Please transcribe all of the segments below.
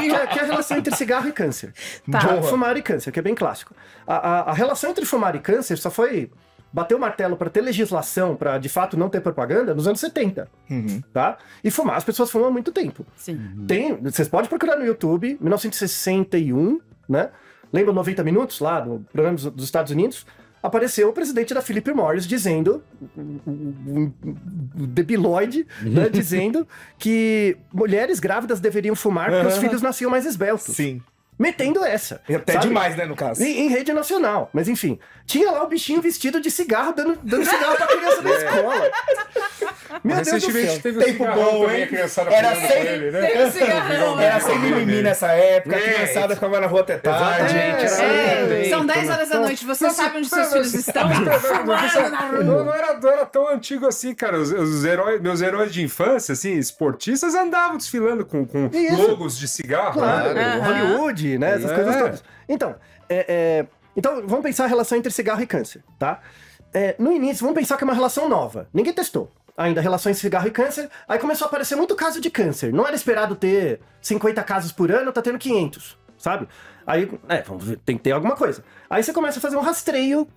que é a relação entre cigarro e câncer. Tá. Fumar e câncer, que é bem clássico. A relação entre fumar e câncer só foi bater o martelo para ter legislação, para de fato não ter propaganda, nos anos 70. Tá? E fumar, as pessoas fumam há muito tempo. Sim. Vocês podem procurar no YouTube, 1961, né? Lembra 90 Minutos, lá, no programa dos Estados Unidos? Apareceu o presidente da Philip Morris dizendo, um debilóide, né, dizendo que mulheres grávidas deveriam fumar porque os filhos nasciam mais esbeltos. Sim. Metendo essa. E até sabe? demais, né, no caso. Em rede nacional. Mas enfim, tinha lá o bichinho vestido de cigarro, dando cigarro pra criança da escola. Meu Deus do Recentemente céu. teve o Tempo cigarrão bom, também, hein? a criançada Era fumando sem- com ele, né? Tem o cigarrão. Era sem mimimi nessa época, a criançada ficava na rua até tarde. São 10 horas da noite, você sabe onde seus filhos estão? Não era tão antigo assim, cara. Meus heróis de infância, assim, esportistas, andavam desfilando com Isso. logos de cigarro. Claro, né? Hollywood, né? Essas coisas todas. Então, então, vamos pensar a relação entre cigarro e câncer, tá? No início, vamos pensar que é uma relação nova. Ninguém testou ainda relações cigarro e câncer. Aí começou a aparecer muito caso de câncer. Não era esperado ter 50 casos por ano, tá tendo 500, sabe? Aí, vamos ver, tem que ter alguma coisa. Aí você começa a fazer um rastreio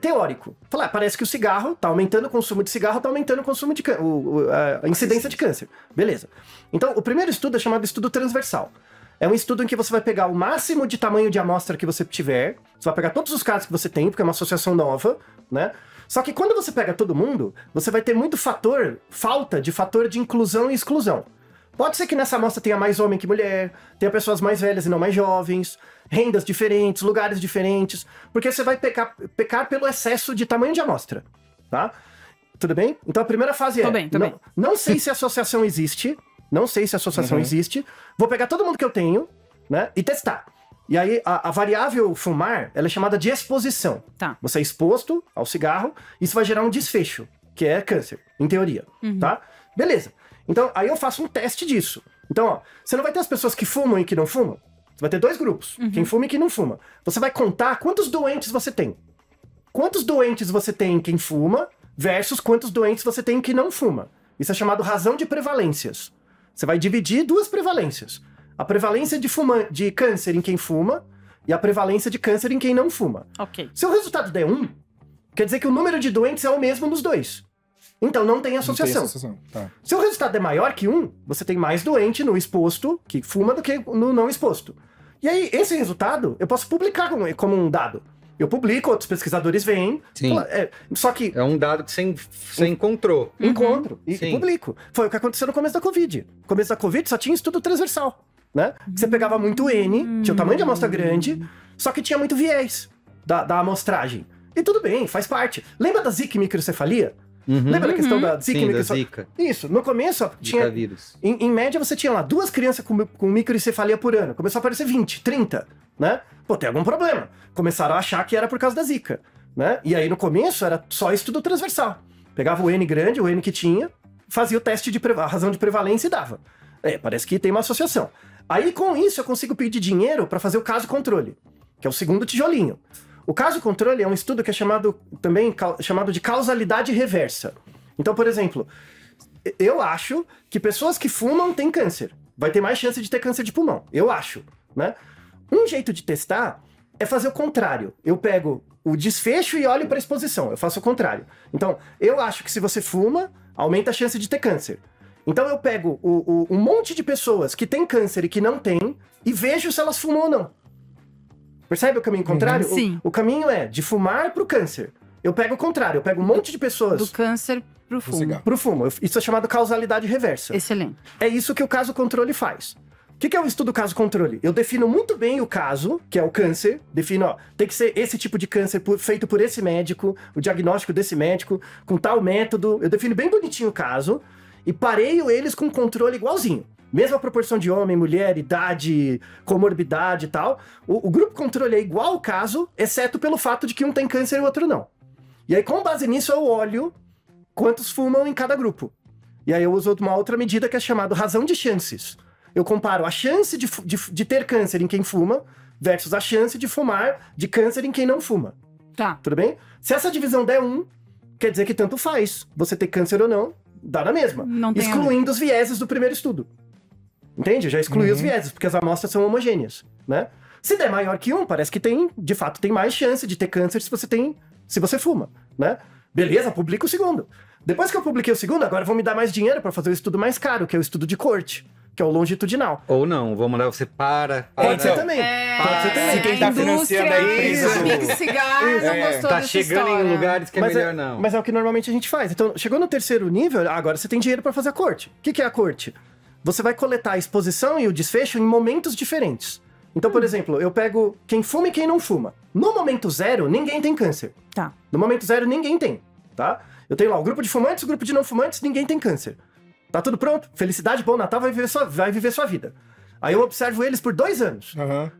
teórico. Falar, parece que o cigarro tá aumentando o consumo de cigarro, tá aumentando o consumo de a incidência de câncer. Beleza. Então, o primeiro estudo é chamado estudo transversal. É um estudo em que você vai pegar o máximo de tamanho de amostra que você tiver, você vai pegar todos os casos que você tem, porque é uma associação nova, né? Só que quando você pega todo mundo, você vai ter muito falta de fator de inclusão e exclusão. Pode ser que nessa amostra tenha mais homem que mulher, tenha pessoas mais velhas e não mais jovens, rendas diferentes, lugares diferentes, porque você vai pecar pelo excesso de tamanho de amostra, tá? Tudo bem? Então a primeira fase Tô bem. Não sei se a associação existe, existe, vou pegar todo mundo que eu tenho, né, e testar. E aí, a variável fumar, ela é chamada de exposição. Tá. Você é exposto ao cigarro, isso vai gerar um desfecho, que é câncer, em teoria, tá? Beleza. Então, aí eu faço um teste disso. Então, ó, você não vai ter as pessoas que fumam e que não fumam. Você vai ter dois grupos, quem fuma e quem não fuma. Você vai contar quantos doentes você tem. Quantos doentes você tem em quem fuma versus quantos doentes você tem em quem não fuma. Isso é chamado razão de prevalências. Você vai dividir duas prevalências. A prevalência de câncer em quem fuma e a prevalência de câncer em quem não fuma. Ok. Se o resultado der 1, quer dizer que o número de doentes é o mesmo nos dois. Então não tem associação. Tá. Se o resultado é maior que 1, você tem mais doente no exposto, que fuma, do que no não exposto. E aí, esse resultado, eu posso publicar como um dado. Eu publico, outros pesquisadores veem. Sim. Só que É um dado que você encontrou. encontro e Sim. publico. Foi o que aconteceu no começo da Covid. No começo da Covid só tinha estudo transversal, né? Você pegava muito N, tinha o tamanho de amostra grande, só que tinha muito viés da amostragem. E tudo bem, faz parte. Lembra da Zika e microcefalia? Lembra da questão da Zika e Sim, da microcefalia? Zika. Isso, no começo tinha... Zika vírus. Em média, você tinha lá 2 crianças com microcefalia por ano. Começou a aparecer 20, 30, né? Pô, tem algum problema. Começaram a achar que era por causa da Zika, né? E aí, no começo, era só estudo transversal. Pegava o N grande, o N que tinha, fazia o teste a razão de prevalência e dava. Parece que tem uma associação. Aí, com isso, eu consigo pedir dinheiro para fazer o caso controle, que é o segundo tijolinho. O caso controle é um estudo que é chamado de causalidade reversa. Então, por exemplo, eu acho que pessoas que fumam têm câncer. Vai ter mais chance de ter câncer de pulmão. Eu acho, né? Um jeito de testar é fazer o contrário. Eu pego o desfecho e olho para a exposição. Eu faço o contrário. Então, eu acho que se você fuma, aumenta a chance de ter câncer. Então, eu pego um monte de pessoas que têm câncer e que não têm e vejo se elas fumam ou não. Percebe o caminho contrário? Sim. O caminho é de fumar pro câncer. Eu pego o contrário. Eu pego um monte de pessoas Do câncer pro fumo. cigarro. pro fumo. Isso é chamado causalidade reversa. Excelente. É isso que o caso controle faz. O que é o estudo caso controle? Eu defino muito bem o caso, que é o câncer. Defino, ó, tem que ser esse tipo de câncer feito por esse médico, o diagnóstico desse médico, com tal método. Eu defino bem bonitinho o caso e pareio eles com controle igualzinho. Mesma proporção de homem, mulher, idade, comorbidade e tal. O grupo controle é igual ao caso, exceto pelo fato de que um tem câncer e o outro não. E aí, com base nisso, eu olho quantos fumam em cada grupo. E aí eu uso uma outra medida que é chamada razão de chances. Eu comparo a chance de ter câncer em quem fuma versus a chance de fumar de câncer em quem não fuma. Tá. Tudo bem? Se essa divisão der 1, quer dizer que tanto faz. Você ter câncer ou não, dá na mesma. Não tem excluindo os vieses do primeiro estudo. Entende? Já excluí os vieses, porque as amostras são homogêneas, né? Se der maior que 1, parece que de fato, tem mais chance de ter câncer se você fuma, né? Beleza, publica o segundo. Depois que eu publiquei o segundo, agora vão me dar mais dinheiro para fazer o estudo mais caro, que é o estudo de corte, que é o longitudinal. Ou não, vou mandar você Pode ser também. Pode ser também. Se quem tá financiando a empresa... A Big Cigar não gostou tá dessa chegando história. em lugares que é melhor não. Mas é o que normalmente a gente faz. Então, chegou no terceiro nível, agora você tem dinheiro para fazer a corte. O que é a corte? Você vai coletar a exposição e o desfecho em momentos diferentes. Então, por exemplo, eu pego quem fuma e quem não fuma. No momento 0, ninguém tem câncer. Tá. No momento 0, ninguém tem, tá? Eu tenho lá o grupo de fumantes, o grupo de não fumantes, ninguém tem câncer. Tá tudo pronto? Felicidade, bom Natal, vai viver sua vida. Aí eu observo eles por 2 anos.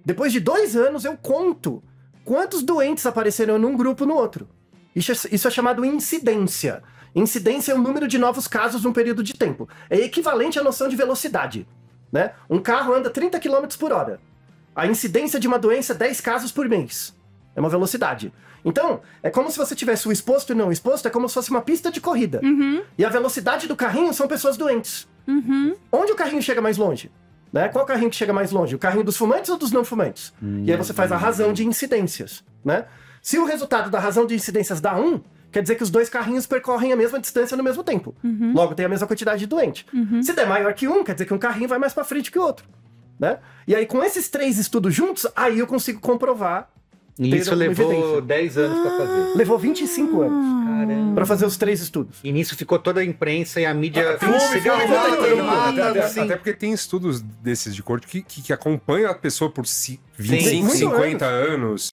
Depois de 2 anos, eu conto quantos doentes apareceram num grupo no outro. Isso é chamado incidência. Incidência é o número de novos casos num período de tempo. É equivalente à noção de velocidade, né? Um carro anda 30 km por hora. A incidência de uma doença, 10 casos por mês. É uma velocidade. Então, é como se você tivesse o exposto e não exposto, é como se fosse uma pista de corrida. E a velocidade do carrinho são pessoas doentes. Onde o carrinho chega mais longe? Né? Qual carrinho que chega mais longe? O carrinho dos fumantes ou dos não fumantes? E aí você faz a razão de incidências, né? Se o resultado da razão de incidências dá 1, quer dizer que os 2 carrinhos percorrem a mesma distância no mesmo tempo. Logo, tem a mesma quantidade de doente. Se der maior que 1, quer dizer que um carrinho vai mais pra frente que o outro. Né? E aí, com esses 3 estudos juntos, aí eu consigo comprovar. E isso levou 10 anos pra fazer. Levou 25 anos. Caramba. Pra fazer os 3 estudos. E nisso ficou toda a imprensa e a mídia... Até porque tem estudos desses de corte que acompanham a pessoa por 25, Sim, 50 anos.